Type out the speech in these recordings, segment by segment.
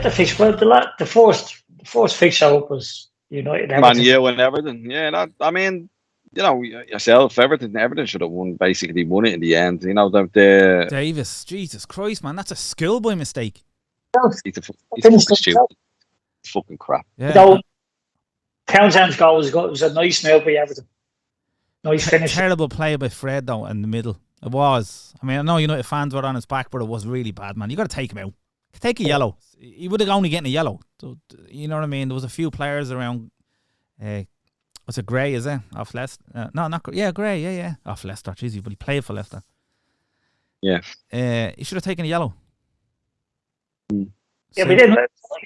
the fixture. Well, the first fixture up was United Man, Everton. you and Everton. Yeah, I mean, yourself, Everton should have basically won it in the end. Davis, Jesus Christ, man, that's a schoolboy mistake. He's a fucking stupid. Fucking crap. Yeah. Townsend's goal was good. It was a nice nail by Everton. Nice finish. Terrible play by Fred, though, in the middle. It was. I mean, I know United fans were on his back, but it was really bad, man. You got to take him out. Take a yellow. He would have only gotten a yellow. So, you know what I mean? There was a few players around. Was it Gray, is it? Off Leicester? No, not Gray. Yeah, Gray. Yeah. Off Leicester. Jeez, but he played for Leicester. Yeah. He should have taken a yellow. Yeah, we didn't.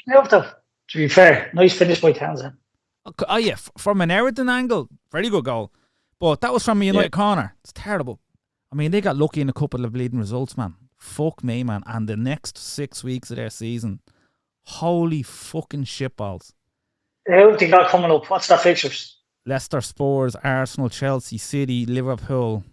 To be fair, nice finish by Townsend. Oh, yeah. From an Everton angle, very good goal. But that was from a United corner. It's terrible. I mean, they got lucky in a couple of bleeding results, man. Fuck me, man. And the next 6 weeks of their season, holy fucking shitballs. Who they got coming up? What's their fixtures? Leicester, Spurs, Arsenal, Chelsea, City, Liverpool.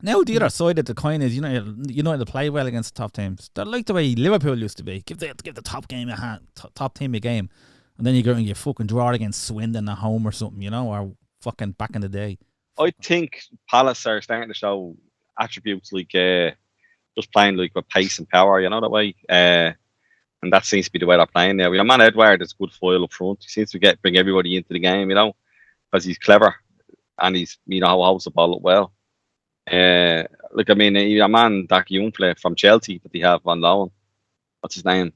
Now the other side of the coin is United play well against top teams. They're like the way Liverpool used to be. Give the top game a hand, top team a game, and then you go and you fucking draw against Swindon at home or something, or fucking back in the day. I think Palace are starting to show attributes like just playing like with pace and power, that way. And that seems to be the way they're playing now. Man, Edward is a good foil up front. He seems to bring everybody into the game, because he's clever and he's holds the ball up well. A man that young player from Chelsea that they have on loan. What's his name?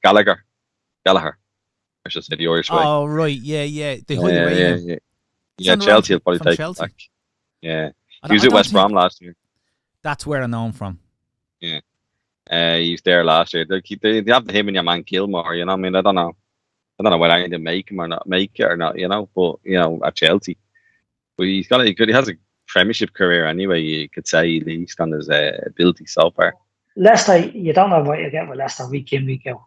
Gallagher. I should say the Irish way. Oh right, yeah. They hold away. Yeah, Chelsea will probably take him back. Yeah, he was at West Brom last year. That's where I know him from. Yeah, he was there last year. They have him and your man Gilmore. I mean, I don't know whether they make him or not, But at Chelsea, but he has a Premiership career anyway. You could say at least on his ability so far. Leicester, you don't know what you get with Leicester week in, week out.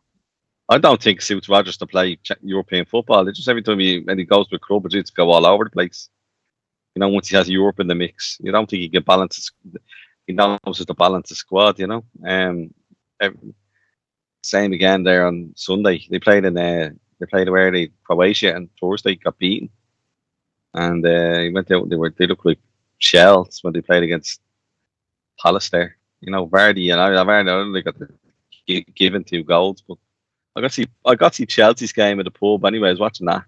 I don't think it suits Rodgers to play European football. It's just every time when he goes to a club, it's go all over the place. Once he has Europe in the mix, you don't think he can balance. He knows how to balance the squad. Same again there on Sunday. They played Croatia, and Thursday got beaten. And he went out. They looked like shells when they played against Palace there. Vardy and Vardy only got given 2 goals, but I got to see Chelsea's game at the pub anyway. I was watching that.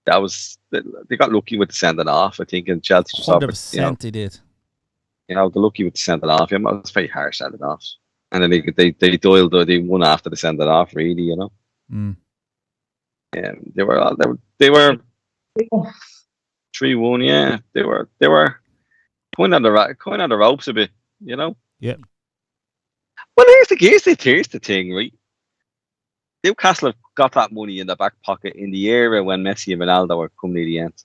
They got lucky with the sending off, I think, and Chelsea just 100% they did. They're lucky with the sending off. It was very harsh sending off. And then they won after the sending off, really, Mm. Yeah, they were 3-1, yeah. They were going on the ropes a bit, Yeah. Well, here's the thing, right? Newcastle have got that money in the back pocket in the era when Messi and Ronaldo were coming near the end.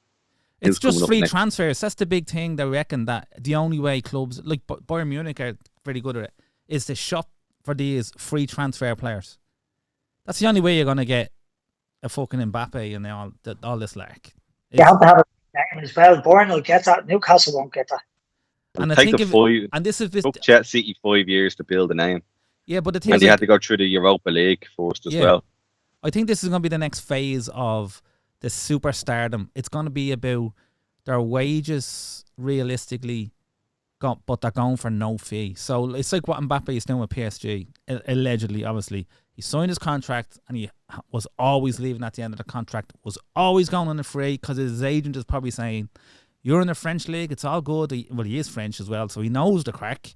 It's just free transfers. That's the big thing. They reckon that the only way clubs like Bayern Munich are very good at it is to shop for these free transfer players. That's the only way you're going to get a fucking Mbappe and all this like. You have to have a name as well. Bayern will get that. Newcastle won't get that. And I think took City 5 years to build a name. Yeah, but the thing and they had to go through the Europa League first as well. I think this is going to be the next phase of the superstardom. It's going to be about their wages realistically, but they're going for no fee. So it's like what Mbappe is doing with PSG, allegedly, obviously. He signed his contract and he was always leaving at the end of the contract, was always going on the free because his agent is probably saying, you're in the French league, it's all good. He is French as well, so he knows the crack.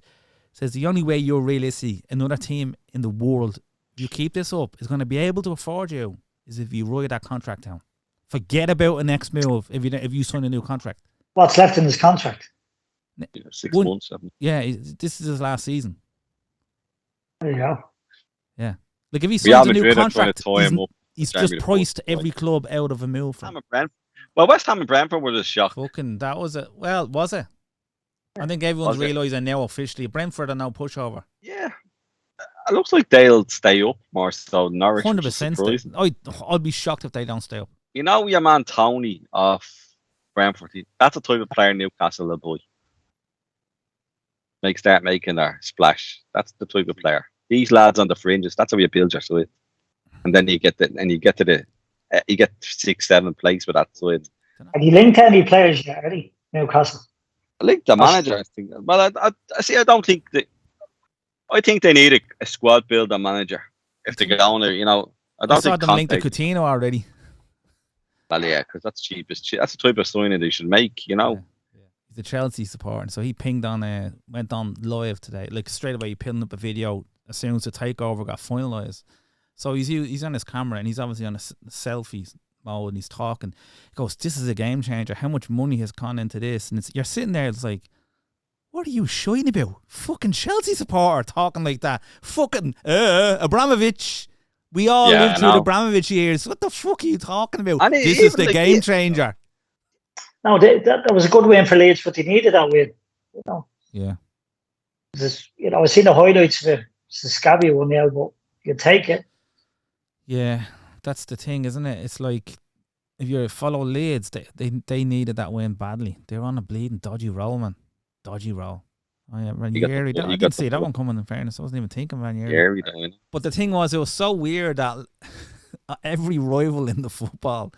Says the only way you're realistic, another team in the world, if you keep this up, is going to be able to afford you, is if you write that contract down. Forget about a next move if you sign a new contract. What's left in his contract? 6 months. Yeah, this is his last season. There you go. Yeah. Like if he signs a new contract, he's just priced every like. Club out of a move. From. West Ham and Brentford were just shocked. Fucking, that was it. Well, was it? I think everyone's realising now officially Brentford are now pushover. Yeah. It looks like they'll stay up more so than Norwich. 100%. I'd be shocked if they don't stay up. Your man Tony off Brentford, that's the type of player Newcastle will buy. Start making their splash. That's the type of player. these lads on the fringes. That's how you build your side, and then you get you get 6, 7 place with that side. Have you linked any players yet, Eddie? Newcastle. I like the manager. I think. Well, I see. I don't think that. I think they need a squad builder manager if they get on there. You know, I don't saw think them linked to Conte. Coutinho already. Well, yeah, because that's cheap. That's the type of signing they should make. You know. Yeah. He's a Chelsea supporter, so he pinged on, went on live today. Like straight away, he pinged up a video as soon as the takeover got finalised. So he's on his camera and he's obviously on a selfie mode and he's talking. He goes, "This is a game changer. How much money has gone into this?" And you're sitting there, it's like, what are you showing about? Fucking Chelsea supporter talking like that. Fucking Abramovich. We all lived through the Abramovich years. What the fuck are you talking about? And this is the game changer. No, that was a good win for Leeds, but they needed that win. You know. Yeah. You know, I've seen the highlights of it. It's a scabby one now, but you take it. Yeah, that's the thing, isn't it? It's like if you follow Leeds, they needed that win badly. They're on a bleeding dodgy roll, man. Dodgy roll. Oh yeah, Ranieri. I didn't see that one coming. In fairness, I wasn't even thinking Ranieri. Yeah, but the thing was, it was so weird that every rival in the football,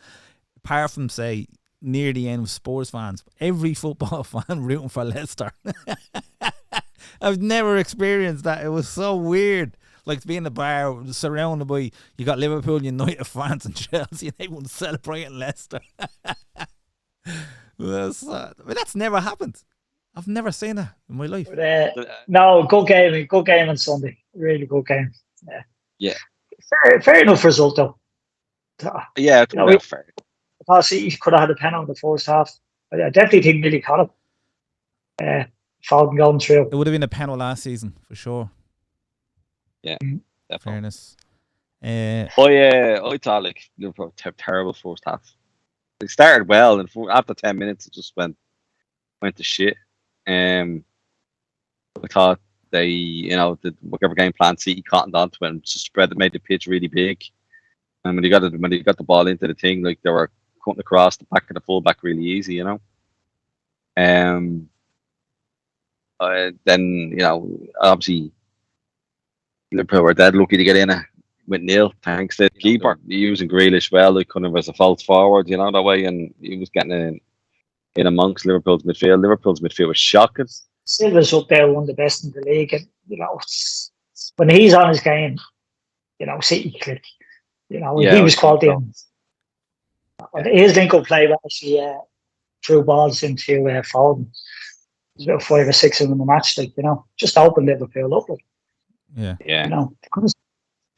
apart from say near the end of Spurs fans, every football fan rooting for Leicester. I've never experienced that. It was so weird. Like to be in the bar surrounded by, you got Liverpool, United fans and Chelsea, and everyone celebrating Leicester. That's never happened. I've never seen that in my life. But, no, good game on Sunday. Really good game. Yeah. Fair enough result though. Yeah, it's not fair. I thought he could have had a pen on the first half. I definitely think Billy caught him. Fouled going through. It would have been a penalty last season for sure. Yeah, definitely. Fairness. I thought like Liverpool had terrible first half. They started well, and after 10 minutes, it just went to shit. I thought they, whatever game plan City cottoned onto it and just made the pitch really big. And when they got the ball into the thing, like they were cutting across the back of the fullback really easy, Then obviously Liverpool were dead lucky to get in with nil, thanks to the keeper using Grealish well. Like kind of as a false forward, that way, and he was getting in amongst Liverpool's midfield. Liverpool's midfield was shocking. Silva's up there, one of the best in the league, and when he's on his game, City click. He was quality. His link-up play was actually threw balls into Foden. There's about 5 or 6 of them in the match, just opened Liverpool up. Yeah.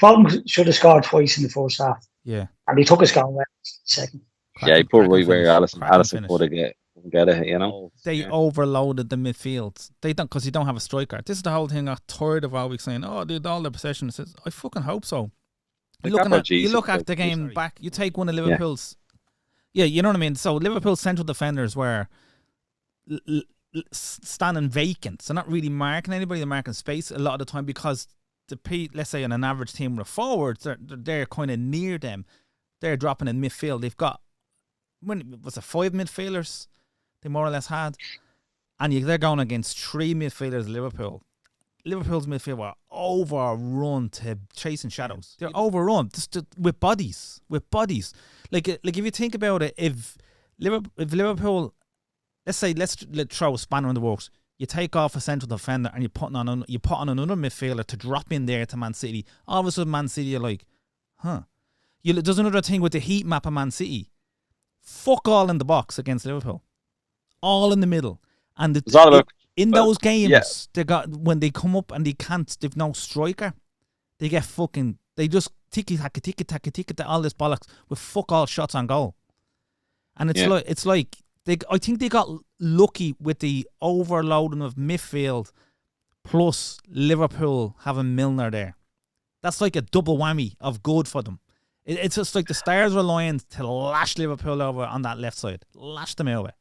Foden should have scored twice in the first half. Yeah. And he took his goal in the second. He put right where Alisson put it. Get it, They overloaded the midfield. They don't, because you don't have a striker. This is the whole thing. I got tired of always saying, "Oh, they did all the possession." It says, I fucking hope so. You look at the game back. You take one of Liverpool's. Yeah, you know what I mean. So Liverpool's central defenders were standing vacant, so not really marking anybody. They're marking space a lot of the time because let's say on an average team with forwards, they're kind of near them. They're dropping in midfield. They've got 5 midfielders. They more or less had, and they're going against 3 midfielders. Liverpool's midfield were overrun to chasing shadows. They're overrun just with bodies. Like if you think about it, if Liverpool, let's throw a spanner in the works. You take off a central defender and you put on another midfielder to drop in there to Man City. All of a sudden, Man City are like, there's another thing with the heat map of Man City. Fuck all in the box against Liverpool. All in the middle. And those games, they got when they come up and they've no striker, they get they just ticky-tacky, all this bollocks with fuck all shots on goal. And it's like I think they got lucky with the overloading of midfield plus Liverpool having Milner there. That's like a double whammy of good for them. It's just like the stars were aligned to lash Liverpool over on that left side. Lash them over.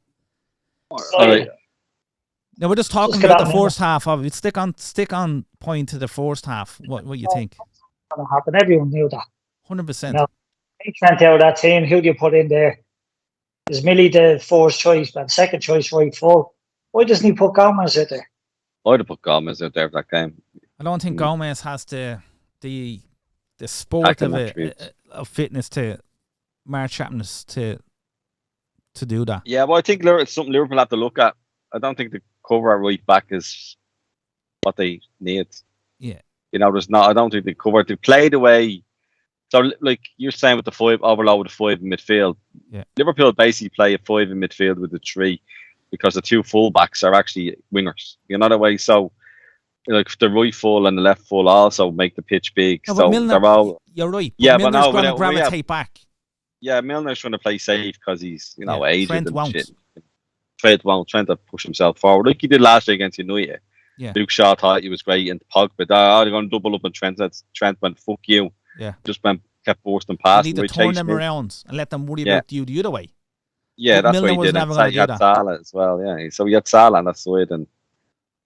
Now we're just talking about the first half of it. Stick on point to the first half. What you think? It's going to happen. Everyone knew that. 100%. He can't out that team. Who do you put in there? Is Millie the first choice, but second choice right full? Why doesn't he put Gomez out there? I'd have put Gomez out there for that game. I don't think Gomez has the sport of fitness to march Chapman's to do that. Yeah, well, I think it's something Liverpool have to look at. I don't think the cover right back is what they need. Yeah. There's not. I don't think the cover to play the way. So, like you're saying with the 5, overload the 5 in midfield. Yeah. Liverpool basically play a 5 in midfield with the 3 because the 2 fullbacks are actually wingers. You know that way. So, like the right full and the left full also make the pitch big. No, so Milner, they're all. You're right. But Yeah, Milner's but going no, to gravitate back. Yeah, Milner's trying to play safe because he's aged Trent and won't. shit. Trent won't. Trent to push himself forward like he did last year against United. Yeah. Luke Shaw thought he was great, and Pogba, they're going to double up on Trent. Trent went, fuck you. Yeah. Just kept bursting past. You need to turn them around and let them worry about you the other way. Yeah, that's Milner what he did. Never He had Salah as well, yeah. So he had Salah on that side, and,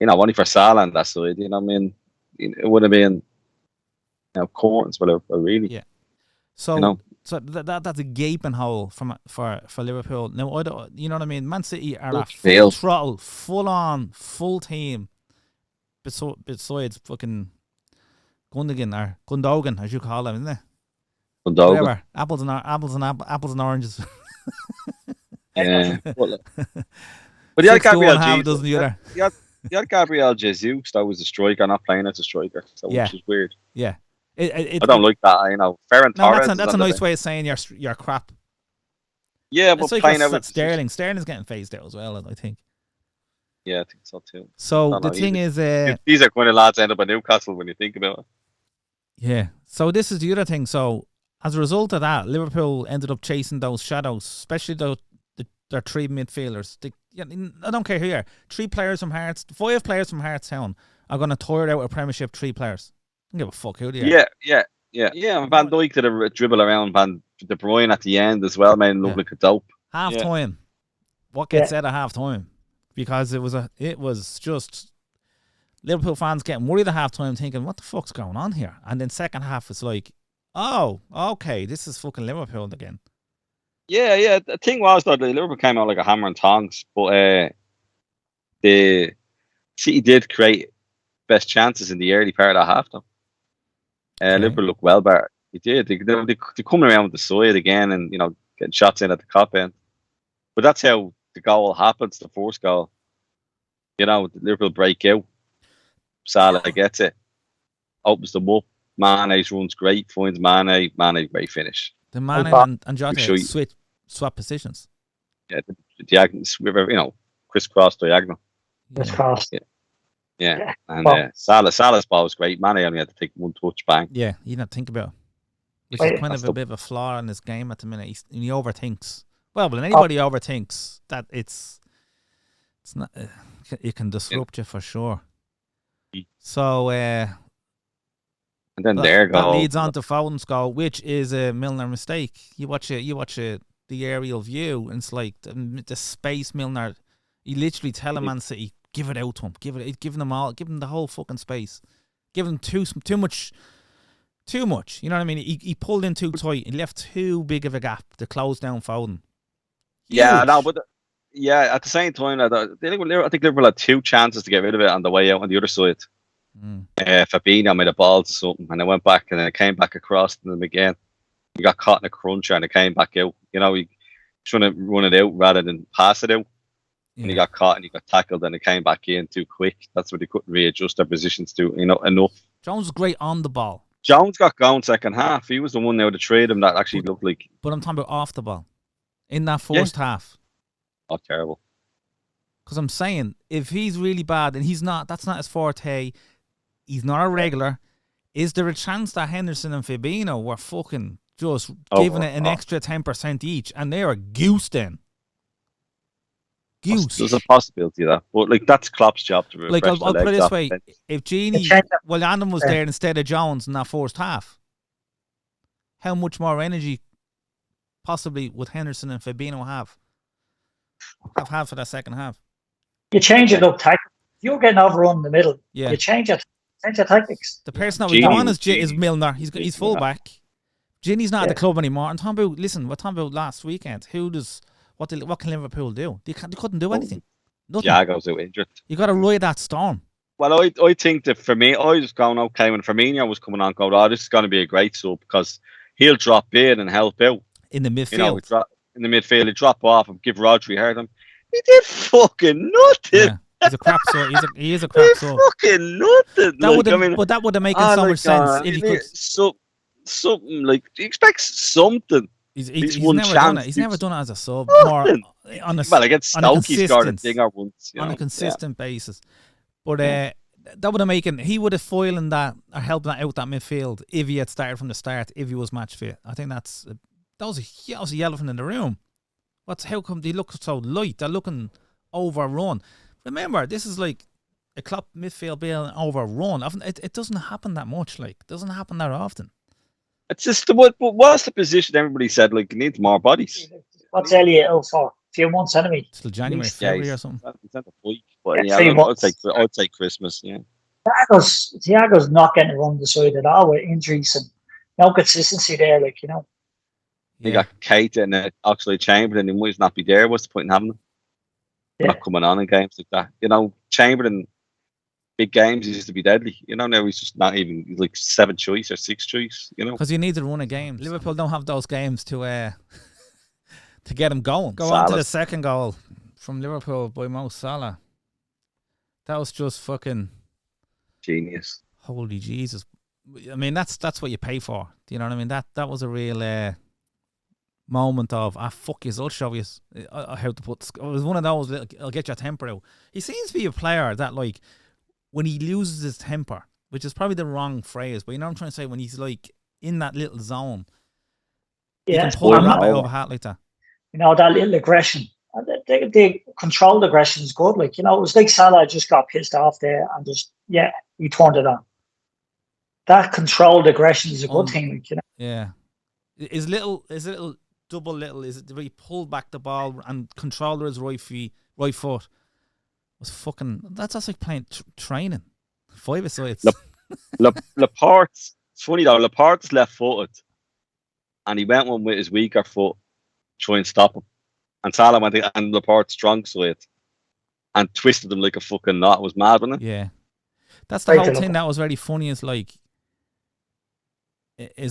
only for Salah on that side, I mean, it would have been, Corns, but really. Yeah. So, so that's a gaping hole for Liverpool. Now, you know what I mean? Man City are a full throttle, full on, full team. Besides fucking Gundogan, as you call him, isn't it? Gundogan. Whatever. Apples and oranges. Yeah. But you had Gabriel Jesus. You had Gabriel Jesus. That was a striker, not playing as a striker. So which is weird. Yeah. I don't like that. Ferran Torres. That's a nice way of saying you're crap. Yeah, but like playing out Sterling. Sterling's getting phased out as well, I think. Yeah, I think so too. So the thing is, these are kind of lads end up at Newcastle when you think about it. Yeah. So this is the other thing. So as a result of that, Liverpool ended up chasing those shadows, especially their 3 midfielders. I don't care who you are. 3 players from Hearts, 5 players from Heartstown are going to tire out a Premiership 3 players. I don't give a fuck who they are. Yeah. And Van Dijk did a dribble around De Bruyne at the end as well, made him look like a dope. Half time. What gets said at half time? Because it was just Liverpool fans getting worried at half time, thinking, what the fuck's going on here? And then second half, it's like, oh, okay, this is fucking Liverpool again. Yeah. The thing was that Liverpool came out like a hammer and tongs, but the City did create best chances in the early part of half time. Liverpool looked well better. They did. They coming around with the side again and, getting shots in at the top end. But that's how the goal happens, the first goal. Liverpool break out. Salah gets it. Opens them up. Mane's runs great. Finds Mane. Mane, great finish. The Mane and Jota swap positions. Yeah, the diagonal, crisscross diagonal. Crisscross. Yeah. And Salah's ball was great. Mane only had to take one touch, bang. Yeah, you don't think about it. Which is kind of a bit of a flaw in this game at the minute. He overthinks. Well, when anybody overthinks, that it's not. It can disrupt you for sure. So, and then that leads on to Foden's goal, which is a Milner mistake. You watch the aerial view, and it's like the space Milner. He literally tell Man City, give it out to him, give them the whole fucking space, give them too much. You know what I mean? He pulled in too tight. He left too big of a gap to close down Foden. Huge. Yeah, no, but at the same time, I think Liverpool had 2 chances to get rid of it on the way out on the other side. Fabinho made a ball to something, and it went back, and then it came back across to them again. He got caught in a cruncher, and it came back out. He trying to run it out rather than pass it out. Yeah. And he got caught, and he got tackled, and it came back in too quick. That's what he couldn't readjust their positions to, enough. Jones was great on the ball. Jones got going second half. He was the one now to trade him that actually looked like. But I'm talking about off the ball. In that first half. Oh, terrible. Because I'm saying, if he's really bad, and that's not his forte, he's not a regular, is there a chance that Henderson and Fabinho were fucking just giving it an extra 10% each, and they are goose then? Goose. There's a possibility of that. But, that's Klopp's job to refresh I'll put it this way. If Adam was there instead of Jones in that first half, how much more energy possibly would Henderson and Fabinho have had for that second half? You change it up tactics. If you're getting overrun in the middle, you change your tactics. The person that was doing is Milner. He's full back. Ginny's not at the club anymore. And we're talking about last weekend. What can Liverpool do? They couldn't do anything. Nothing. Thiago's out injured. You got to ride that storm. Well, I think that for me, I was going okay when Firmino was coming on. Going, oh, this is going to be a great sub because he'll drop in and help out. in the You know, midfield. in the midfield, he drop off and give Rodri hard him. He did fucking nothing. Yeah, he's a crap sub. He is a He crap did sub. fucking nothing. That would have, but that would have made so much sense if he could. Something like he expects something. He's one never chance. done it. He's never done it as a sub. Nothing. More on a Well, against Stoke, he scored a consistent dinger once. on a consistent basis. But that would have making he would have foiling that or helping that out that midfield if he had started from the start. If he was match fit, I think that was a elephant in the room. How come they look so light? They're looking overrun. Remember, this is like a Klopp midfield being overrun. It doesn't happen that much. Like, it doesn't happen that often. It's just what's the position? Everybody said like it needs more bodies. What's Elliot ill for? A few months anyway. Till January, February or something. It's not a week, but I'd say Christmas. Yeah. Thiago's not getting to run the side at all with injuries and no consistency there. Like, you know. You got Kate and Oxlade-Chamberlain, and he might not be there. What's the point in having them? Not coming on in games like that. You know, Chamberlain, big games, he used to be deadly. You know, now he's just not even like 7th choice or 6th choice. You know, because you need to run a game. Liverpool don't have those games to get him going. Go on to the second goal from Liverpool by Mo Salah. That was just fucking genius. Holy Jesus! I mean, that's what you pay for. Do you know what I mean? That was a real moment of fuck yous, I'll show you how to put. It was one of those. I'll get your temper out. He seems to be a player that like when he loses his temper, which is probably the wrong phrase, but you know what I'm trying to say. When he's like in that little zone, he can pull a rabbit over a hat like that. You know, that little aggression. The controlled aggression is good. Like, you know, it was like Salah just got pissed off there and just he turned it on. That controlled aggression is a good thing. Like, you know. Yeah, is little double little is it where he pulled back the ball and controller his right foot was fucking that's like playing training 5-a-sides. Laporte's it's funny though, Laporte's left footed and he went one with his weaker foot to try and stop him, and Salah went and Laporte's strong side and twisted him like a fucking knot. It was mad, wasn't it? Yeah, that's the whole thing that was very funny. Is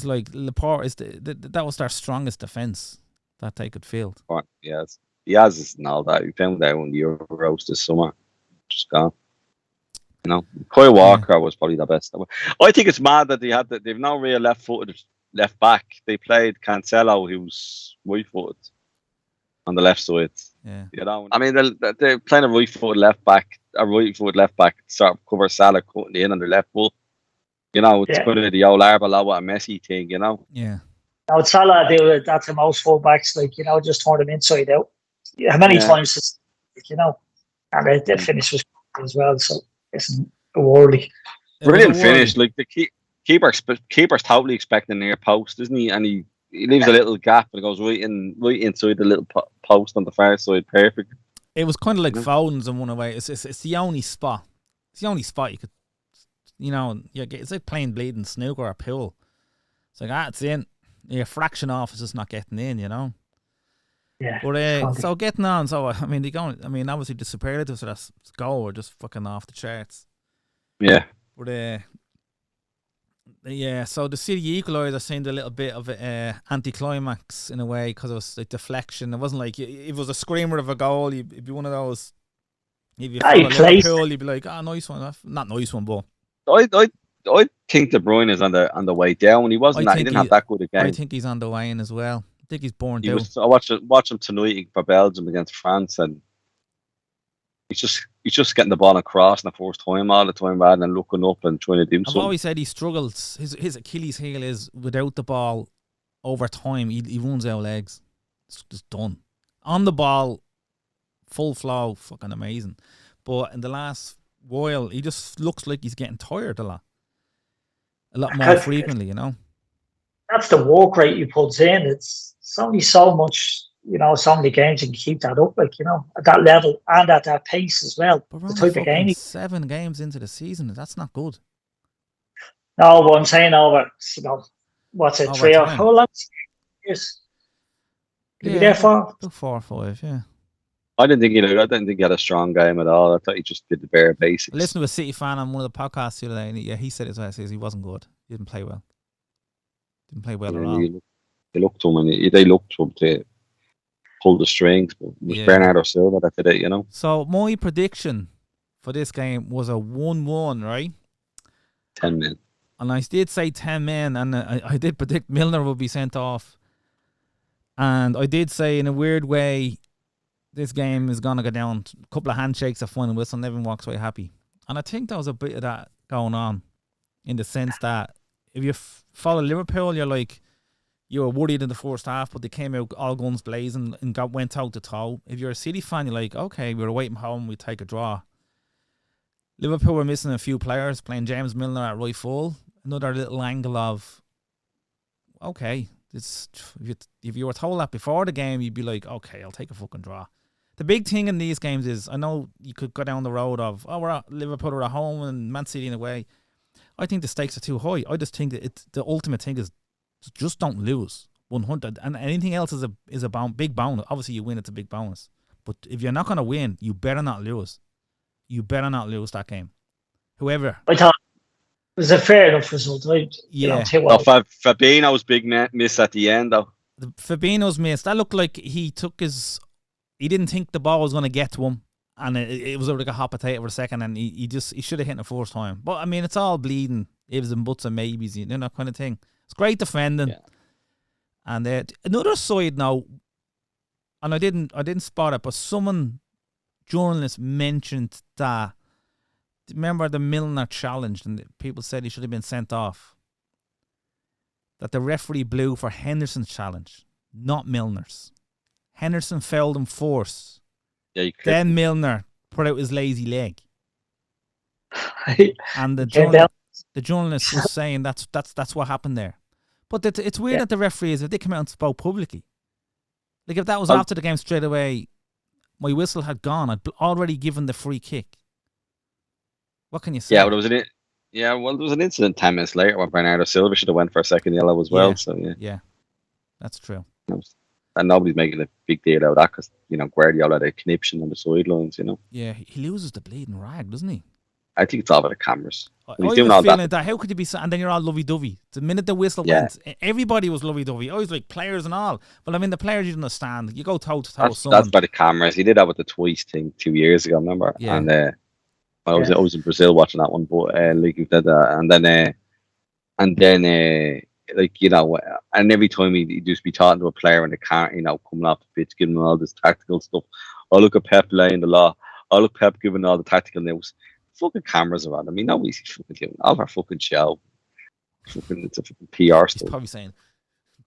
like Laporte is that was their strongest defense that they could field. Yes, he has and all that. He found out when the Euros this summer, just gone. You know, Kyle Walker was probably the best. I think it's mad that they've no real left-footed left back. They played Cancelo, who's right-footed on the left side. Yeah, you know, I mean they're playing a right-footed left back to sort of cover Salah cutting in on their left foot. You know, it's kind of the old Arbeloa and Messi thing, you know? Yeah. Now, Salah do it, that's the most fullbacks, like, you know, just turn them inside out. How many times, you know, and the finish was as well, so it's worldly. Brilliant finish. Like, the keeper's totally expecting near post, isn't he? And he leaves a little gap and goes right inside the little post on the far side. Perfect. It was kind of like Foden's in one way. It's the only spot. It's the only spot you could. You know, it's like playing bleeding snooker or pool. It's like, it's in. Your fraction off is just not getting in, you know? Yeah. But, so getting on, I mean, obviously the superlatives of that goal were just fucking off the charts. Yeah. But, so the City equaliser seemed a little bit of an anticlimax in a way because it was like deflection. It wasn't like, if it was a screamer of a goal, it'd be one of those, if you follow Liverpool, you'd be like, nice one. Not nice one, but. I think De Bruyne is on the way down. He wasn't. He didn't have that good a game. I think he's on the way in as well. I think he's born down. I watched him tonight for Belgium against France, and he's just getting the ball across in the first time all the time rather than looking up and trying to do something. I've always said he struggles. His Achilles heel is without the ball over time. He runs out of legs. It's just done. On the ball, full flow, fucking amazing. But in the last while, he just looks like he's getting tired a lot more frequently, you know. That's the work rate he puts in. It's only so much, you know, so many games you can keep that up, like, you know, at that level and at that pace as well. But the type of game 7 games into the season, that's not good. No, but I'm saying over, you know, what's it, 3 or how long years? Could be there for? About 4 or 5, yeah. I didn't think he had a strong game at all. I thought he just did the bare I basics. listened to a City fan on one of the podcasts the other day, and he said as well. He says he wasn't good. He didn't play well. Didn't play well at all. They looked to him, and they looked to him to pull the strings. But it was Bernardo Silva that did it, So my prediction for this game was a 1-1, right? 10 men. And I did say 10 men, and I did predict Milner would be sent off. And I did say, in a weird way, this game is going to go down. A couple of handshakes, a final whistle, and everyone walks away happy. And I think there was a bit of that going on, in the sense that if you follow Liverpool, you were worried in the first half, but they came out all guns blazing and went toe to toe. If you're a City fan, you're like, okay, we were waiting home, we take a draw. Liverpool were missing a few players, playing James Milner at right full. Another little angle of, okay, if you were told that before the game, you'd be like, okay, I'll take a fucking draw. The big thing in these games is, I know you could go down the road of, Liverpool are at home and Man City in away. I think the stakes are too high. I just think that the ultimate thing is just don't lose 100, and anything else is a big bonus. Obviously, you win, it's a big bonus. But if you're not going to win, you better not lose. You better not lose that game. Whoever. I thought it was a fair enough result. Fabinho's big miss at the end, though. Fabinho's miss, that looked like he didn't think the ball was going to get to him, and it was like a hot potato for a second, and he should have hit it the first time. But I mean, it's all bleeding ifs and buts and maybes, that kind of thing. It's great defending. Yeah. And another side now, and I didn't spot it, but journalist mentioned that, remember the Milner challenge, and people said he should have been sent off. That the referee blew for Henderson's challenge, not Milner's. Henderson fouled him first. Yeah, then Milner put out his lazy leg. And the journalist was saying that's what happened there. But it's weird that the referees, if they come out and spoke publicly, like if that was after the game straight away, my whistle had gone. I'd already given the free kick. What can you say? Yeah, there was an incident 10 minutes later when Bernardo Silva should have went for a second yellow as well. Yeah, that's true. And nobody's making a big deal out of that because Guardiola had a conniption on the sidelines. Yeah, he loses the bleeding rag, doesn't he? I think it's all about the cameras. He's doing all that. How could you be? And then you're all lovey-dovey. The minute the whistle went, everybody was lovey-dovey. I was like players and all. But I mean, the players, you don't understand. You go toe to toe with someone. That's by the cameras. He did that with the twice thing 2 years ago. Remember? Yeah. And I was in Brazil watching that one, but like you said, and then and every time he'd just be talking to a player in the car, coming off the pitch, giving him all this tactical stuff. Oh, look at Pep laying the law. Oh, look, Pep giving all the tactical news. Fucking cameras around. I mean, nobody's fucking doing all of our fucking show. It's a fucking PR stuff. He's probably saying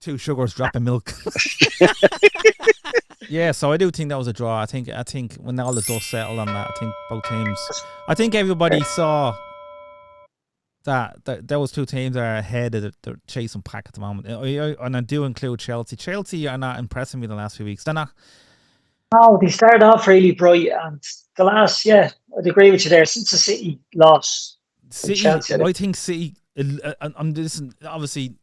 2 sugars dropping milk. Yeah, so I do think that was a draw. I think when all the dust settled on that, I think both teams. I think everybody saw that those two teams are ahead of the chasing pack at the moment. And I do include Chelsea. Chelsea are not impressing me the last few weeks. They're not. No, they started off really bright, and the last, I'd agree with you there. Since the City loss, Chelsea, I think City. I'm listen. Obviously,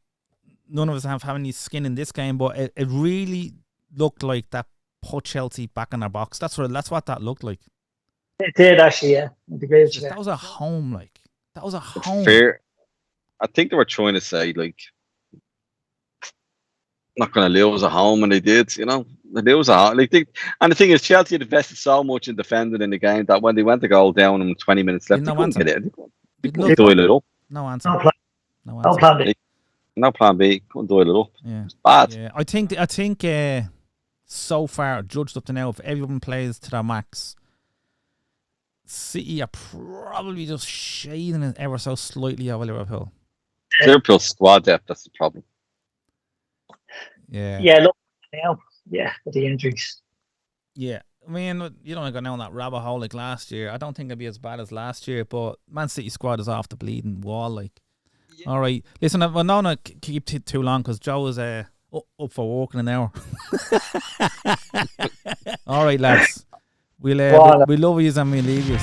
none of us have any skin in this game, but it really looked like that put Chelsea back in their box. That's what that looked like. It did actually, yeah. I'd agree with you there. That was a home, that was a home. Fair. I think they were trying to say not going to lose at home, and they did. They lose at home. And the thing is, Chelsea had invested so much in defending in the game that when they went to goal down and 20 minutes left, they couldn't get it. They couldn't doyle it up. No answer. No plan B. No plan B. Couldn't doyle it up. Yeah. It's bad. Yeah. I think so far, judged up to now, if everyone plays to their max, City are probably just shading it ever so slightly over Liverpool. Liverpool squad depth, that's the problem. Yeah. Yeah, look now. Yeah, with the injuries. Yeah. I mean, you don't go down that rabbit hole like last year. I don't think it'll be as bad as last year, but Man City squad is off the bleeding wall. Yeah. All right. Listen, I'm not going to keep too long because Joe is up for work in an hour. All right, lads. We'll love you and we'll leave you.